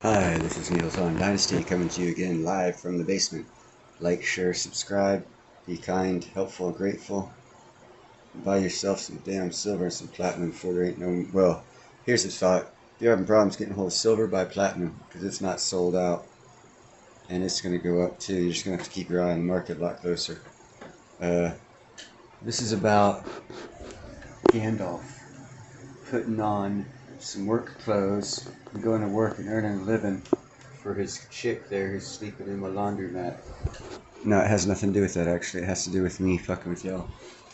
Hi, this is Neil's on Dynasty coming to you again live from the basement. Like, share, subscribe, be kind, helpful, grateful. Buy yourself some damn silver and some platinum before there ain't no. Well, here's the thought. If you're having problems getting hold of silver, buy platinum because it's not sold out and it's going to go up too. You're just going to have to keep your eye on the market a lot closer. This is about Gandalf putting on some work clothes and going to work and earning a living for his chick there who's sleeping in my laundromat. No, it has nothing to do with that, actually. It has to do with me fucking with y'all.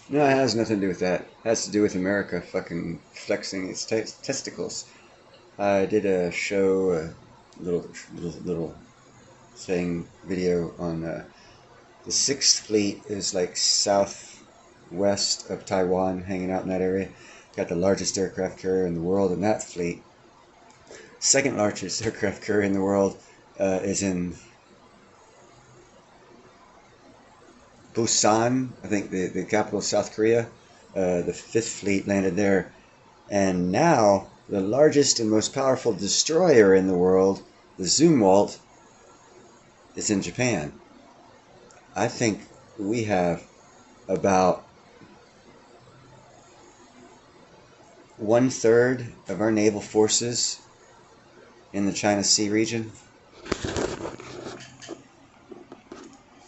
No, it has nothing to do with that. It has to do with America fucking flexing its testicles. I did a show, a little thing, video on the Sixth Fleet is like southwest of Taiwan, hanging out in that area. Got the largest aircraft carrier in the world in that fleet. Second largest aircraft carrier in the world is in Busan, I think the capital of South Korea. The Fifth Fleet landed there. And now, the largest and most powerful destroyer in the world, the Zumwalt, is in Japan. I think we have about 1/3 of our naval forces in the China Sea region.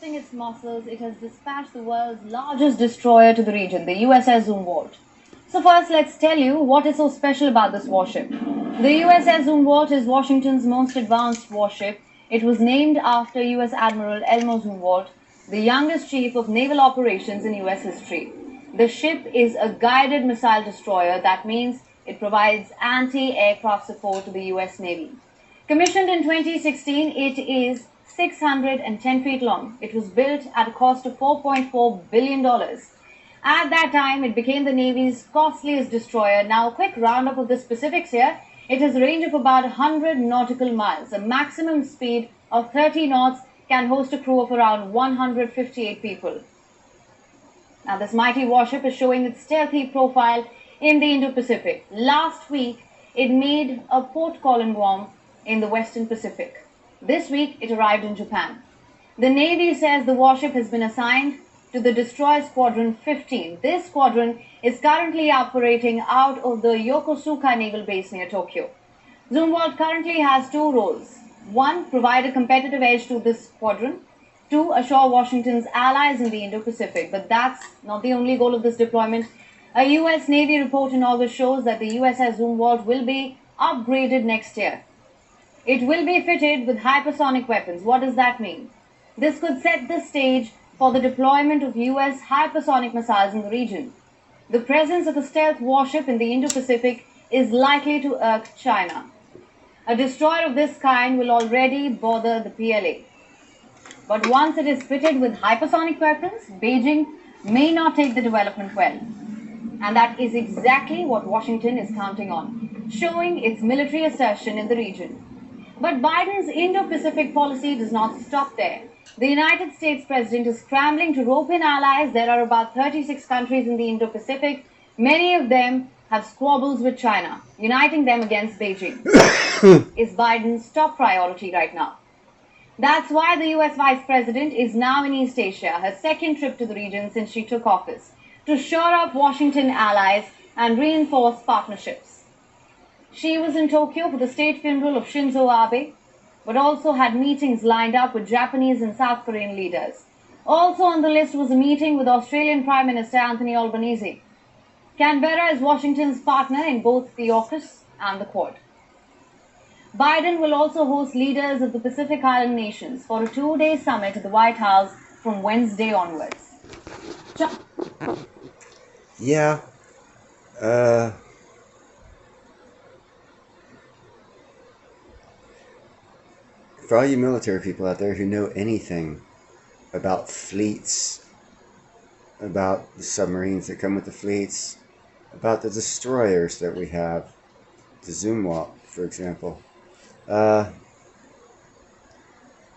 Its muscles, it has dispatched the world's largest destroyer to the region, the USS Zumwalt. So first, let's tell you what is so special about this warship. The USS Zumwalt is Washington's most advanced warship. It was named after US Admiral Elmo Zumwalt, the youngest chief of naval operations in US history. The ship is a guided missile destroyer. That means it provides anti-aircraft support to the US Navy. Commissioned in 2016, it is 610 feet long. It was built at a cost of $4.4 billion. At that time, it became the Navy's costliest destroyer. Now, a quick roundup of the specifics here. It has a range of about 100 nautical miles. A maximum speed of 30 knots, can host a crew of around 158 people. Now, this mighty warship is showing its stealthy profile in the Indo-Pacific. Last week, it made a port call in Guam in the Western Pacific. This week, it arrived in Japan. The Navy says the warship has been assigned to the Destroyer Squadron 15. This squadron is currently operating out of the Yokosuka Naval Base near Tokyo. Zumwalt currently has two roles. One, provide a competitive edge to this squadron. Two, assure Washington's allies in the Indo-Pacific. But that's not the only goal of this deployment. A US Navy report in August shows that the USS Zumwalt will be upgraded next year. It will be fitted with hypersonic weapons. What does that mean? This could set the stage for the deployment of US hypersonic missiles in the region. The presence of a stealth warship in the Indo-Pacific is likely to irk China. A destroyer of this kind will already bother the PLA. But once it is fitted with hypersonic weapons, Beijing may not take the development well. And that is exactly what Washington is counting on, showing its military assertion in the region. But Biden's Indo-Pacific policy does not stop there. The United States president is scrambling to rope in allies. There are about 36 countries in the Indo-Pacific. Many of them have squabbles with China, uniting them against Beijing. Is Biden's top priority right now. That's why the US Vice President is now in East Asia, her second trip to the region since she took office, to shore up Washington allies and reinforce partnerships. She was in Tokyo for the state funeral of Shinzo Abe, but also had meetings lined up with Japanese and South Korean leaders. Also on the list was a meeting with Australian Prime Minister Anthony Albanese. Canberra is Washington's partner in both the AUKUS and the Quad. Biden will also host leaders of the Pacific Island nations for a 2-day summit at the White House from Wednesday onwards. Yeah. For all you military people out there who know anything about fleets, about the submarines that come with the fleets, about the destroyers that we have, the Zumwalt, for example.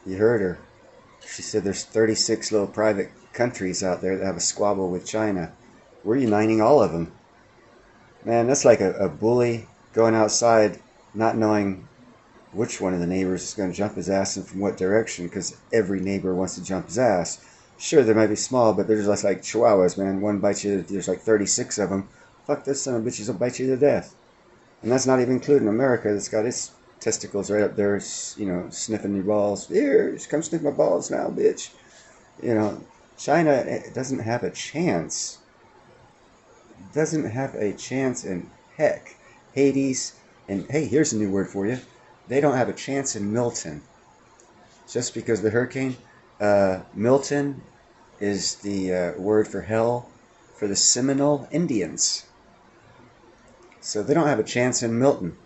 You heard her. She said there's 36 little private countries out there that have a squabble with China. We're uniting all of them. Man, that's like a bully going outside not knowing which one of the neighbors is going to jump his ass and from what direction, because every neighbor wants to jump his ass. Sure, they might be small, but they're just like chihuahuas, man. One bites you, there's like 36 of them. Fuck, this son of a bitches will bite you to death. And that's not even including America, that's got its testicles right up there, sniffing your balls. Here, just come sniff my balls now, bitch. China doesn't have a chance. Doesn't have a chance in heck. Hades, and hey, here's a new word for you. They don't have a chance in Milton. Just because of the hurricane, Milton is the word for hell for the Seminole Indians. So they don't have a chance in Milton.